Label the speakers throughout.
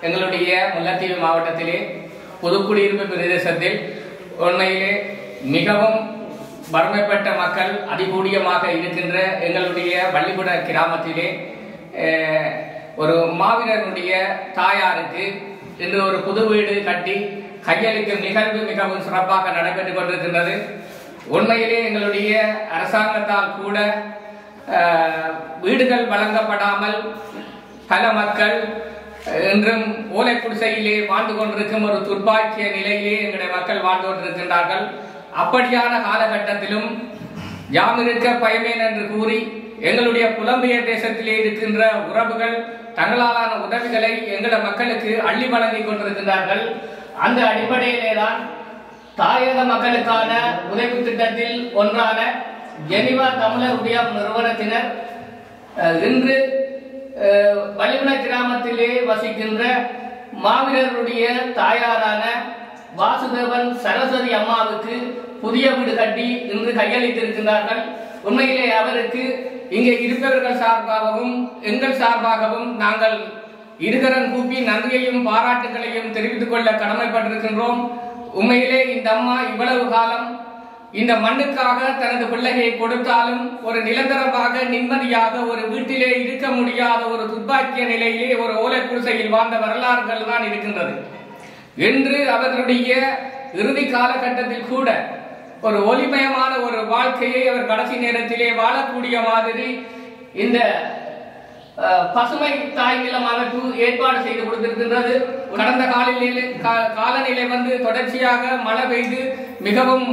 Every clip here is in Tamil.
Speaker 1: எங்களுடைய முல்லைத்தீவு மாவட்டத்திலே புதுக்குடியிருப்பு பிரதேசத்தில் உண்மையிலே மிகவும் வறுமைப்பட்ட மக்கள் அதிகூடியமாக இருக்கின்ற எங்களுடைய வள்ளிகுட கிராமத்திலே ஒரு மாவீரனுடைய தாயாருக்கு இன்று ஒரு புது வீடு கட்டி கையளிக்கும் நிகழ்வு மிகவும் சிறப்பாக நடைபெற்றுக் கொண்டிருக்கின்றது. உண்மையிலே எங்களுடைய அரசாங்கத்தால் கூட வீடுகள் வழங்கப்படாமல் பல மக்கள் இன்றும் ஓலை குடிசையிலே வாழ்ந்து கொண்டிருக்கும் ஒரு துர்பாக்கிய நிலையிலே எங்களுடைய மக்கள் வாழ்ந்து கொண்டிருக்கின்றார்கள். அப்படியான காலகட்டத்திலும் யாம் இருக்க பயமேன் என்று கூறி எங்களுடைய புலம்பெயர் தேசத்திலே இருக்கின்ற உறவுகள் தங்களாலான உதவிகளை எங்களுடைய மக்களுக்கு அள்ளி வழங்கிக் கொண்டிருக்கின்றார்கள். அந்த அடிப்படையிலே தான் தாயக மக்களுக்கான உதவி திட்டத்தில் ஒன்றான ஜெனிவா தமிழர் உடைய நிறுவனத்தினர் இன்று வள்ளிகுட கிராமத்திலே வசிக்கின்ற மாவீரருடைய தாயாரான வாசுதேவன் சரஸ்வதி அம்மாவுக்கு புதிய வீடு கட்டி இன்று கையளித்திருக்கின்றார்கள். உண்மையிலே அவருக்கு இங்கே இருப்பவர்கள் சார்பாகவும் எங்கள் சார்பாகவும் நாங்கள் இருகரம் கூப்பி நன்றியையும் பாராட்டுகளையும் தெரிவித்துக் கொள்ள கடமைப்பட்டிருக்கின்றோம். உண்மையிலே இந்த அம்மா இவ்வளவு காலம் இந்த மண்ணுக்காக தனது பிள்ளையை கொடுத்தாலும் ஒரு நிரந்தரமாக நிம்மதியாக ஒரு வீட்டிலே இருக்க முடியாத ஒரு துர்பாக்கிய நிலையிலே ஒரு ஓலை குடிசையில் வாழ்ந்த வரலாறுகள் தான் இருக்கின்றது. என்று அவர்களுடைய இறுதி காலகட்டத்தில் கூட ஒரு ஒளிமயமான ஒரு வாழ்க்கையை அவர் கடைசி நேரத்திலே வாழக்கூடிய மாதிரி இந்த பசுமை தாய் நிலம் அமைப்பு ஏற்பாடு செய்து கொடுத்திருக்கின்றது. கடந்த காலநிலை தொடர்ச்சியாக மழை பெய்து மிகவும்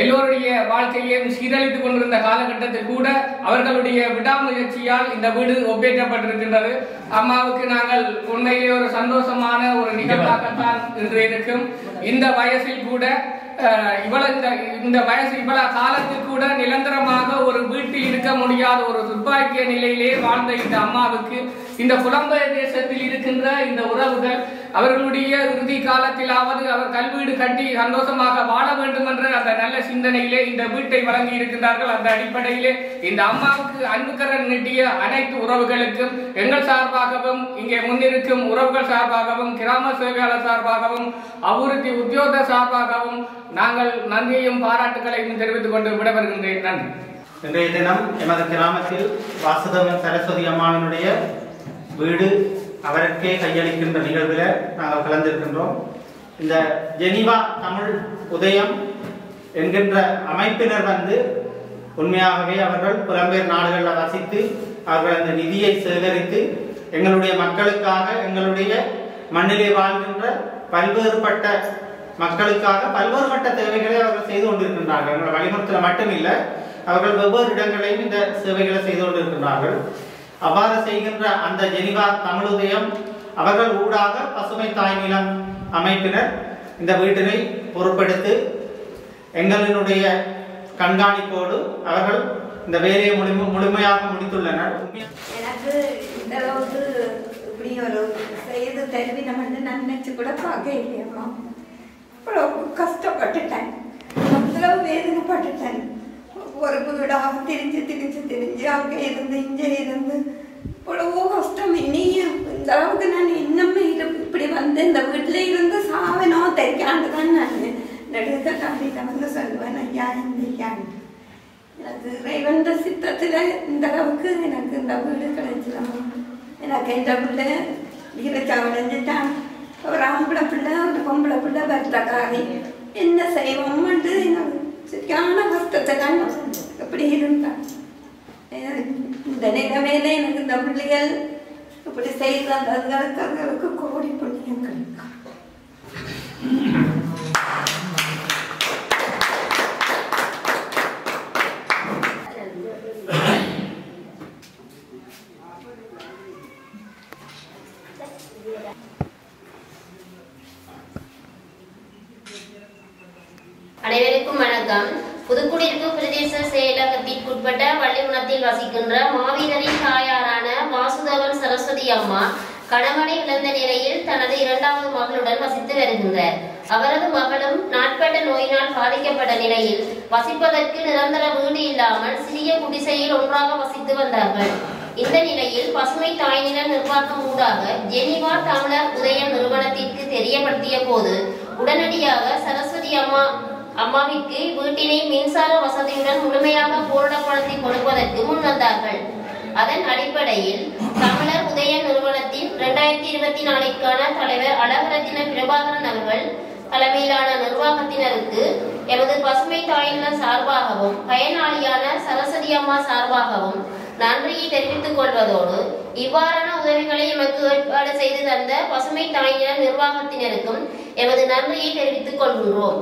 Speaker 1: எல்லோருடைய வாழ்க்கையையும் சீரழித்துக் கொண்டிருந்த காலகட்டத்தில் கூட அவர்களுடைய விடாமுயற்சியால் இந்த வீடு ஒப்பேற்றப்பட்டிருக்கின்றது. அம்மாவுக்கு நாங்கள் உண்மையிலே ஒரு சந்தோஷமான ஒரு நிகழ்வாகத்தான் இன்று இருக்கும். இந்த வயசில் கூட இந்த வயசு இவ்வளவு காலத்தில் கூட நிரந்தரமாக ஒரு வீட்டில் இருக்க முடியாத ஒரு துர்பாக்கிய நிலையிலே வாழ்ந்த இந்த அம்மாவுக்கு இந்த புலம்பெயர் தேசத்தில் இருக்கின்ற இந்த உறவுகள் அவர்களுடைய இறுதி காலத்திலாவது அவர் கல்வீடு கட்டி சந்தோஷமாக வாழ வேண்டும் என்ற அந்த நல்ல சிந்தனையிலே இந்த வீட்டை வழங்கி இருக்கின்றார்கள். அந்த அடிப்படையிலே இந்த அம்மாவுக்கு அன்புக்கரன் நீட்டிய அனைத்து உறவுகளுக்கும் எங்கள் சார்பாகவும் இங்கே முன்னிருக்கும் உறவுகள் சார்பாகவும் கிராம சேவையாளர் சார்பாகவும் அபிவிருத்தி உத்தியோக சார்பாகவும் நாங்கள் நன்றியையும் பாராட்டுகளையும் தெரிவித்துக் கொண்டு விடைபெறுகின்றேன். நன்றி.
Speaker 2: இன்றைய தினம் எமது கிராமத்தில் வாசுதேவன் சரஸ்வதி அம்மாவினுடைய வீடு அவருக்கே கையளிக்கின்ற நிகழ்வில் நாங்கள் கலந்திருக்கின்றோம். இந்த ஜெனிவா தமிழ் உதயம் என்கின்ற அமைப்பினர் உண்மையாகவே அவர்கள் புலம்பெயர் நாடுகளில் வசித்து அவர்கள் அந்த நிதியை சேகரித்து எங்களுடைய மக்களுக்காக எங்களுடைய மண்ணிலே வாழ்கின்ற பல்வேறுபட்ட மக்களுக்காக பல்வேறுபட்ட தேவைகளை அவர்கள் செய்து கொண்டிருக்கின்றார்கள். எங்களுடைய வழிமுறையில் மட்டுமில்லை, அவர்கள் வெவ்வேறு இடங்களையும் இந்த சேவைகளை செய்து கொண்டிருக்கின்றார்கள். அவ்வாறு செய்கின்ற அந்த ஜெனிவா தமிழுதயம் அவர்கள் ஊடாக பசுமை தாய் நிலம் அமைப்பினர் இந்த வீட்டினை பொறுப்பெடுத்து எங்களினுடைய கண்காணிப்போடு அவர்கள் இந்த வேலையை முழுமையாக முடித்துள்ளனர்.
Speaker 3: எனக்கு இந்த அளவுக்கு இப்படி ஒரு செய்து தெரிவினம் நான் நினைச்சு கூட பார்க்க இல்லையம்மா. அவ்வளவு கஷ்டப்பட்டுட்டேன், அவ்வளவு வேதனைப்பட்டுட்டேன். ஒரு வீடாக திரிஞ்சு அங்கே இருந்து இங்கே இருந்து இவ்வளவோ கஷ்டம். இனியும் இந்த அளவுக்கு நான் இன்னுமே இப்படி இந்த வீட்டில் இருந்து சாவனோ தெரியாண்டு தான் நான் நடுக்க காட்டிட்ட சொல்லுவேன். ஐயா இல்லையான்னு எனக்கு இறைவன் சித்தத்தில் இந்த அளவுக்கு எனக்கு இந்த வீடு கிடைச்சிடமா. எனக்கு எந்த பிள்ளை வீரச்சாவடைஞ்சிட்டான், ஒரு ஆம்பளை பிள்ளை ஒரு பொம்பளை பிள்ளை வருத்தக்காரி. என்ன செய்வோம்ட்டு எனக்கு சரியான கஷ்டத்தை தான் எப்படி இருந்தான். இந்த நிலைமையில எனக்கு இந்த பிள்ளைகள் இப்படி செய்து அதுகளுக்கு கோடி புண்ணியம் கிடைக்கும்.
Speaker 4: அனைவருக்கும் வணக்கம். புதுக்குடியிருப்பு பிரதேச செயலகத்திற்குட்பட்ட வள்ளிகுணத்தில் வசிக்கின்ற மாவீரரின் தாயாரான வாசுதேவன் சரஸ்வதி அம்மா கணவனை இழந்த நிலையில் தனது இரண்டாவது மகளுடன் வசித்து வருகின்றார். அவரது மகளும் நாட்பட்ட நோயினால் பாதிக்கப்பட்ட நிலையில் வசிப்பதற்கு நிரந்தர வீடு இல்லாமல் சிறிய குடிசையில் ஒன்றாக வசித்து வந்தார்கள். இந்த நிலையில் பசுமை தாய்நில நிர்வாகம் ஊடாக ஜெனீவா தமிழர் உதயம் நிறுவனத்திற்கு தெரியப்படுத்திய போது உடனடியாக சரஸ்வதி அம்மாவிற்கு வீட்டினை மின்சார வசதியுடன் முழுமையாக பூரணப்படுத்தி கொடுப்பதற்கு முன்வந்தார்கள். அதன் அடிப்படையில் தமிழர் உதய நிறுவனத்தின் 2024க்கான தலைவர் அழகரத்தின பிரபாகரன் அவர்கள் தலைமையிலான நிர்வாகத்தினருக்கு எமது பசுமை தாயின சார்பாகவும் பயனாளியான சரஸ்வதி அம்மா சார்பாகவும் நன்றியை தெரிவித்துக் கொள்வதோடு இவ்வாறான உதவிகளை எமக்கு ஏற்பாடு செய்து தந்த பசுமை தாயின நிர்வாகத்தினருக்கும் எமது நன்றியை தெரிவித்துக் கொள்கின்றோம்.